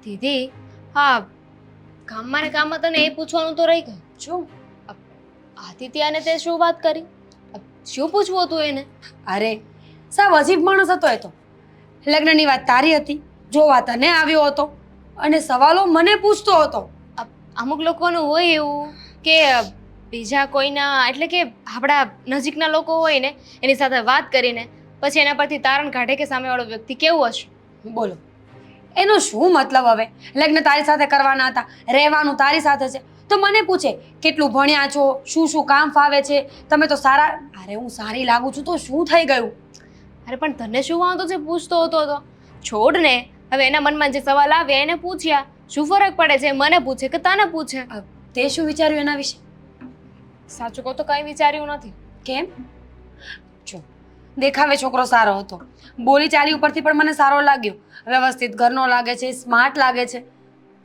દીદી, હા, ગામમાં ને ગામમાં તને એ પૂછવાનું તો રહી ગયું. શું? આદિત્યને તે શું વાત કરી? શું પૂછવું હતું એને? અરે સાવ અજીબ માણસ હતો એ તો. લગ્નની વાત તારી હતી, જોવા તને આવ્યો હતો અને સવાલો મને પૂછતો હતો. અમુક લોકોનું હોય એવું કે બીજા કોઈના એટલે કે આપણા નજીકના લોકો હોય ને એની સાથે વાત કરીને પછી એના પરથી તારણ કાઢે કે સામેવાળો વ્યક્તિ કેવું હશે. બોલો, એનો શું મતલબ? હવે લગ્ન તારી સાથે કરવાના હતા, રહેવાનું તારી સાથે છે, તો મને પૂછે કેટલું ભણ્યા છો, શું શું કામ ફાવે છે, તમે તો સારા. અરે હું સારી લાગુ છું તો શું થઈ ગયું? અરે પણ તને શું વાંધો છે પૂછતો હતો તો? છોડ ને, હવે એના મનમાં જે સવાલ આવ્યા એને પૂછ્યા. શું ફરક પડે છે મને પૂછે કે તને પૂછે? તે શું વિચાર્યું એના વિશે? સાચું કહું તો કંઈ વિચાર્યું નથી. કેમ? જો, દેખાવે છોકરો સારો હતો, બોલી ચાલી ઉપરથી પણ મને સારો લાગ્યો, વ્યવસ્થિત ઘરનો લાગે છે, સ્માર્ટ લાગે છે,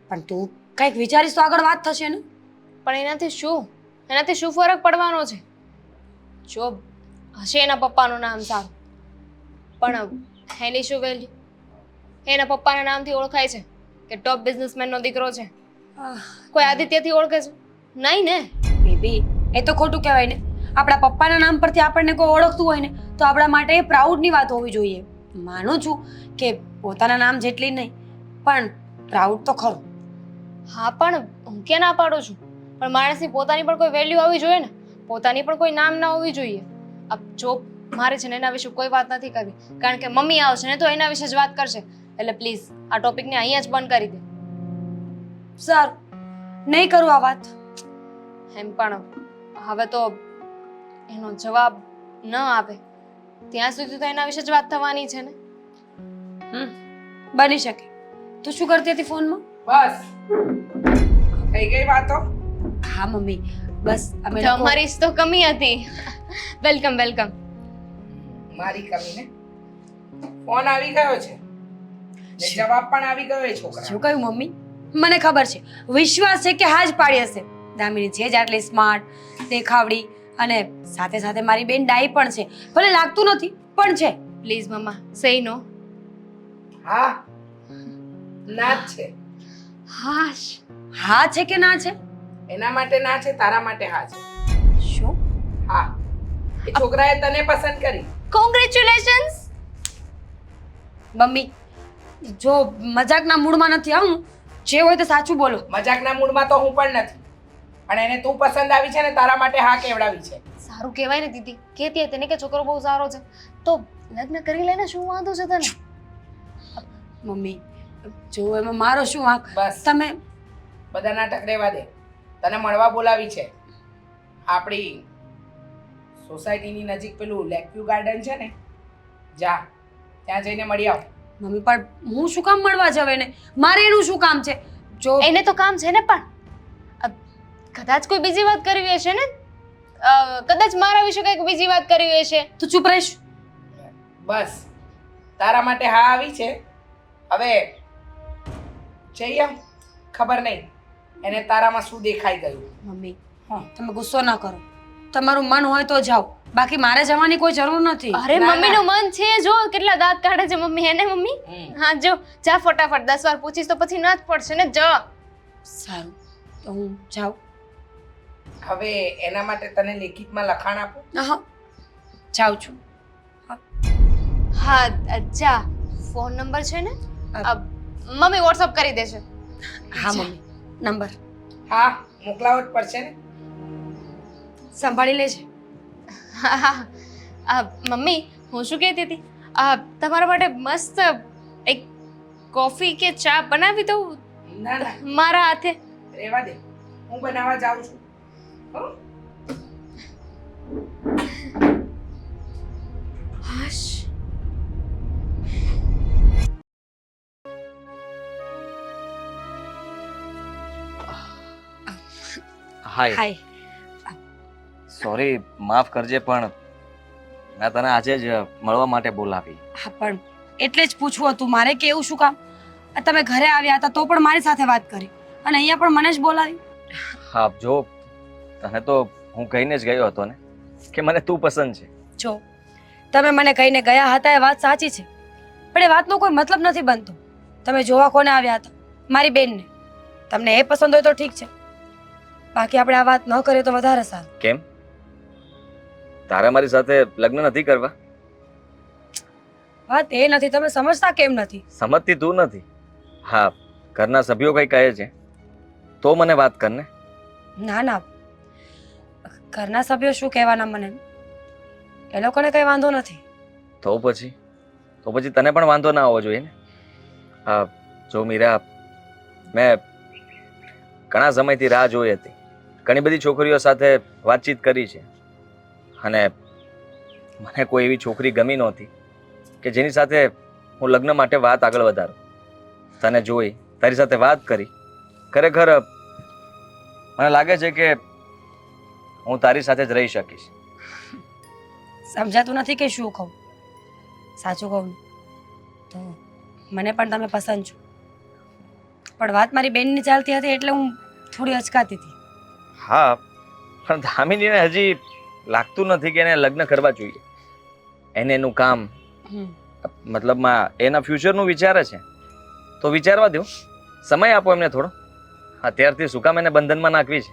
પણ તું કંઈક વિચારીશ તો આગળ વાત થશે ને. પણ એનાથી શું? એનાથી શું ફરક પડવાનો છે? જો હશે એના પપ્પાનું નામ સારું, પણ એની શું વેલ્યુ? એના પપ્પાના નામથી ઓળખાય છે કે ટોપ બિઝનેસમેનનો દીકરો છે? કોઈ આદિત્યથી ઓળખે છે? નહીં ને. બેબી, એ તો ખોટું કહેવાય ને. આપણા પપ્પાના નામ પરથી આપણને કોઈ ઓળખતું હોય ને તો આપણા માટે એ પ્રાઉડની વાત હોવી જોઈએ. માનું છું કે પોતાના નામ જેટલી નહીં, પણ પ્રાઉડ તો ખરું. હા, પણ હું ક્યાં ના પાડું છું, પણ માણસની પોતાની પણ કોઈ વેલ્યુ હોવી જોઈએ ને, પોતાની પણ કોઈ નામ ના હોવી જોઈએ. જો મારે છે ને એના વિશે કોઈ વાત નથી કરવી, કારણ કે મમ્મી આવશે ને તો એના વિશે જ વાત કરશે. એટલે પ્લીઝ આ ટોપિકને અહીંયા જ બંધ કરી દે. સારું, નહીં કરું આ વાત. એમ પણ હવે તો એનો જવાબ ન આવે ત્યાં સુધી તો એના વિશે જ વાત થવાની છે ને. બની શકે. તું શું કરતી હતી ફોનમાં? બસ થઈ ગઈ વાતો. હા મમ્મી, બસ અમે તમારી જ તો કમી હતી. Welcome welcome. મારી કમી ને ફોન આવી ગયો છે ને જવાબ પણ આવી ગયો એ છોકરા. શું કહ્યું મમ્મી? મને ખબર છે, વિશ્વાસ છે કે હા જ પાડી હશે. દામિની છે જ આટલી સ્માર્ટ, દેખાવડી અને સાથે સાથે મારી બેન ડાઈ પણ છે. ભલે લાગતું નથી પણ છે. પ્લીઝ મમ્મા સેય નો. હા, ના જ છે. હાશ. હા છે કે ના છે? એના માટે ના છે, તારા માટે હા છે. શું? હા, એ છોકરાએ તને પસંદ કરી. કોંગ્રેચ્યુલેશન્સ. મમ્મી, જો મજાકના મૂડમાં નથી આવું, જે હોય તો સાચું બોલો. મજાકના મૂડમાં તો હું પણ નથી, પણ એને તું પસંદ આવી છે ને તારા માટે હા કેવડાવી છે. સારું કહેવાય ને દીદી, કહેતી હતી ને કે છોકરો બહુ સારો છે તો લગ્ન કરી લેને, શું વાંધો છે તને? મમ્મી, જો એમાં મારો શું વાંક? બસ તમે બધા નાટક રહેવા દે. તને મળવા બોલાવી છે. આપણી સોસાયટીની નજીક પેલું લેકવ્યુ ગાર્ડન છે ને, જા ત્યાં જઈને મળી આવ. મમ્મી પણ હું શું કામ મળવા જાવ એને? મારે એનું શું કામ છે? જો એને તો કામ છે ને, પણ કદાચ કોઈ બીજી વાત કરવી હશે ને, કદાચ મારા વિશે કંઈક બીજી વાત કરવી હશે. તું ચૂપ રહીશ? બસ તારા માટે હા આવી છે. હવે જઈ આવ. ખબર નહીં એને તારામાં શું દેખાઈ ગયું. મમ્મી, હા, તમે ગુસ્સો ના કરો. તમારું મન હોય તો જાઓ, બાકી મારે જવાની કોઈ જરૂર નથી. અરે ના, મમ્મીનું મન છે, જો કેટલા દાંત કાઢે છે મમ્મી. એને મમ્મી હા જો જા ફટાફટ, 10 વાર પૂછીશ તો પછી ના જ પડશે ને. જ સારું, તો હું જાઉં. હવે એના માટે તને લેખિતમાં લખાણ આપું. હા, જાઉં છું. હા જા. ફોન નંબર છે ને? મમ્મી વોટ્સઅપ કરી દેશે. હા મમ્મી, નંબર હા, મોકલાવો જ પડશે ને. સંભાળી લેજે. હા હા. મમ્મી હું શું કહેતી હતી, તમારા માટે મસ્ત એક કોફી કે ચા બનાવી દઉં ના ના, મારા હાથે? રહેવા દે, હું બનાવવા જાઉં છું. હો? હાશ. હાય. સોરી, માફ કરજે, પણ મેં તને આજે જ મળવા માટે બોલાવી. હા, પણ એટલે જ પૂછવું હતું મારે કે એવું શું કામ? તમે ઘરે આવ્યા હતા તો પણ મારી સાથે વાત કરી અને અહીંયા પણ મને જ બોલાવી. હા, જો તને તો હું કહીને જ ગયો હતો ને કે મને તું પસંદ છે. જો તમે મને કહીને ગયા હતા એ વાત સાચી છે, પણ એ વાતનો કોઈ મતલબ નથી બનતો. તમે જોવા કોને આવ્યા હતા? મારી બેનને. તમને એ પસંદ હોય તો ઠીક છે, બાકી આપણે આ વાત ન કરીએ તો વધારે સારું. કેમ તારે મારી સાથે લગ્ન નથી કરવા? વાત એ નથી, તમે સમજતા કેમ નથી? સમજતી તું નથી. હા, ઘરના સભ્યો કઈ કહે છે તો મને વાત કર ને. ના ના, ઘરના સભ્યો શું કહેવાના મને, એ લોકોને કઈ વાંધો નથી. તો પછી તને પણ વાંધો ના આવવો જોઈએ ને. હા જો મીરા, મેં ઘણા સમયથી રાહ જોઈ હતી. ઘણી બધી છોકરીઓ સાથે વાતચીત કરી છે અને મને કોઈ એવી છોકરી ગમી નહોતી કે જેની સાથે હું લગ્ન માટે વાત આગળ વધારું. તને જોઈ, તારી સાથે વાત કરી, ખરેખર મને લાગે છે કે હું તારી સાથે જ રહી શકીશ. સમજાતું નથી કે શું કહું? સાચું કહું ને તો મને પણ તમે પસંદ છો, પણ વાત મારી બેનની ચાલતી હતી એટલે હું થોડી અચકાતી હતી. હા, પણ દામિનીને હજી લાગતું નથી કે એને લગ્ન કરવા જોઈએ. એને એનું કામ, મતલબમાં એના ફ્યુચરનું વિચારે છે તો વિચારવા દો, સમય આપો એમને થોડો. અત્યારથી શું કામ એને બંધનમાં નાખવી છે?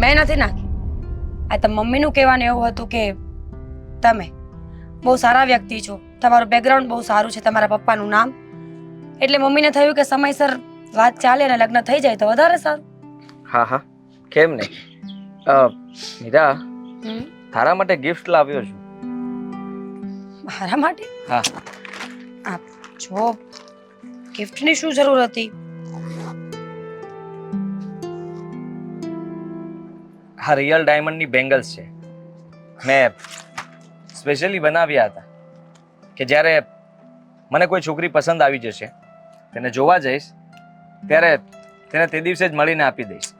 મેં નથી નાખી. આ તો મમ્મીનું કહેવાનું એવું હતું કે તમે બહુ સારા વ્યક્તિ છો, તમારું બેકગ્રાઉન્ડ બહુ સારું છે, તમારા પપ્પાનું નામ, એટલે મમ્મીને થયું કે સમયસર વાત ચાલે અને લગ્ન થઈ જાય તો વધારે સારું. હા, કેમ નહીં. મીરા, તારા માટે ગિફ્ટ લાવ્યો છું. મારા માટે? હા. આ જો ગિફ્ટની શું જરૂર હતી? આ રિયલ ડાયમંડની બેંગલ્સ છે. મેં સ્પેશિયલી બનાવ્યા હતા કે જ્યારે મને કોઈ છોકરી પસંદ આવી જશે, તેને જોવા જઈશ ત્યારે તેને તે દિવસે જ મળીને આપી દઈશ.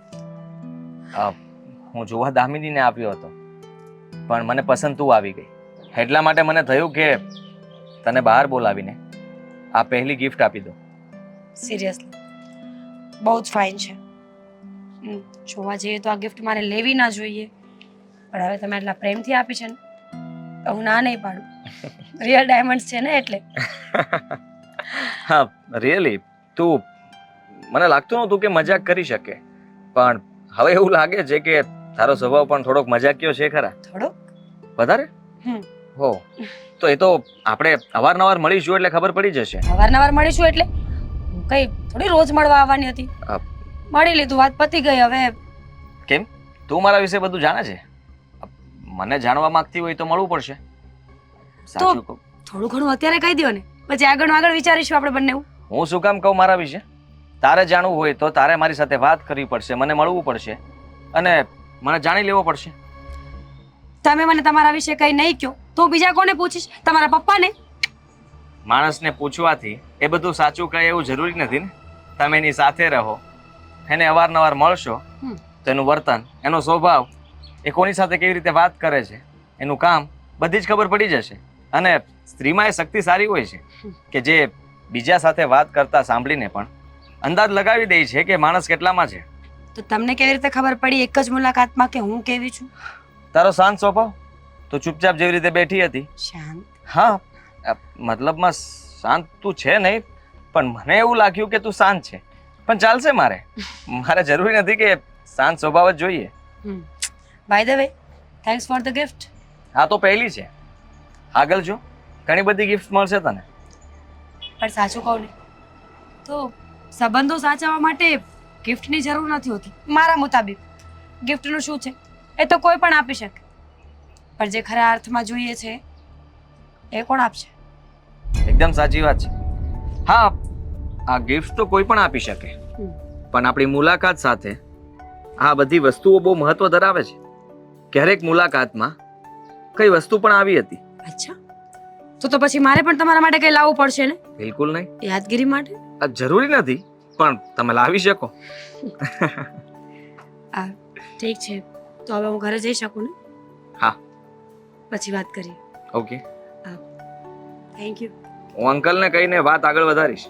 હું જોવા દામિનીને આપ્યો હતો પણ મને પસંદ તું આવી ગઈ, એટલા માટે મને થયું કે તને બહાર બોલાવીને આ પહેલી ગિફ્ટ આપી દો. સિરિયસલી બહુ જ ફાઇન છે. જોવા જઈએ તો આ ગિફ્ટ મારે લેવી ના જોઈએ, પણ હવે તમે આટલા પ્રેમથી આપી છે ને તો હું ના નહીં પાડું. રિયલ ડાયમંડ્સ છે ને એટલે. હા રિયલી, તું, મને લાગતું નહોતું કે મજાક કરી શકે, પણ હવે એવું લાગે છે કે તારો સ્વભાવ પણ થોડોક મજાકિયો છે ખરા. થોડોક વધારે? હો, તો એ તો આપણે અવારનવાર મળીશું એટલે ખબર પડી જશે. અવારનવાર મળીશું એટલે હું કઈ થોડી રોજ મળવા આવવાની હતી. મળી લીધું, વાત પતી ગઈ. હવે કેમ તું મારા વિશે બધું જાણે છે? મને જાણવા માંગતી હોય તો મળવું પડશે. સાચું કહું, થોડું ઘણું અત્યારે કહી દો ને, પછી આગળ વિચારીશું આપણે બંને. હું શું કામ કહું મારા વિશે? તારે જાણવું હોય તો તારે મારી સાથે વાત કરવી પડશે, મને મળવું પડશે અને મને જાણી લેવો પડશે. તમે મને તમારા વિશે કઈ નહીં કહો તો બીજા કોને પૂછીશ? તમારા પપ્પાને? માણસને પૂછવાથી એ બધું સાચું કહે એવું જરૂરી નથી ને. તમે એની સાથે રહો, એને અવારનવાર મળશો તો એનું વર્તન, એનો સ્વભાવ, એ કોની સાથે કેવી રીતે વાત કરે છે, એનું કામ, બધી જ ખબર પડી જશે. અને સ્ત્રીમાં એ શક્તિ સારી હોય છે કે જે બીજા સાથે વાત કરતા સાંભળીને પણ અંદાજ લગાવી દે છે કે માણસ કેટલામાં છે. તો તમને કેવી રીતે ખબર પડી એક જ મુલાકાતમાં કે હું કેવી છું? તારો શાંત સ્વભાવ, તું ચૂપચાપ જેવી રીતે બેઠી હતી. શાંત? હા, મતલબમાં શાંત તું છે નહીં, પણ મને એવું લાગ્યું કે તું શાંત છે. પણ ચાલશે, મારે જરૂરી નથી કે શાંત સ્વભાવ જ જોઈએ. By the way, thanks for the gift. આ તો પહેલી છે, આગળ જો ઘણી બધી ગિફ્ટ મળશે તને. પણ સાચું કહું ને તો સંબંધો સાચવવા માટે ગિફ્ટની જરૂર નથી હોતી. મારા મુતાબિક ગિફ્ટનું શું છે, એ તો કોઈ પણ આપી શકે, પણ જે ખરા અર્થમાં જોઈએ છે એ કોણ આપશે? એકદમ સાચી વાત છે. હા, આ ગિફ્ટ તો કોઈ પણ આપી શકે, પણ આપણી મુલાકાત સાથે આ બધી વસ્તુઓ બહુ મહત્વ ધરાવે છે. ક્યારેક મુલાકાતમાં કઈ વસ્તુ પણ આવી હતી. અચ્છા, તો પછી મારે પણ તમારા માટે કઈ લાવવું પડશે ને? બિલકુલ નહીં. યાદગીરી માટે? આ જરૂરી નથી, પણ તમે લાવી શકો. ઠીક છે, તો હવે હું ઘરે જઈ શકું ને? હા, પછી વાત કરીએ. ઓકે. Thank you. હું અંકલને કહીને વાત આગળ વધારીશ.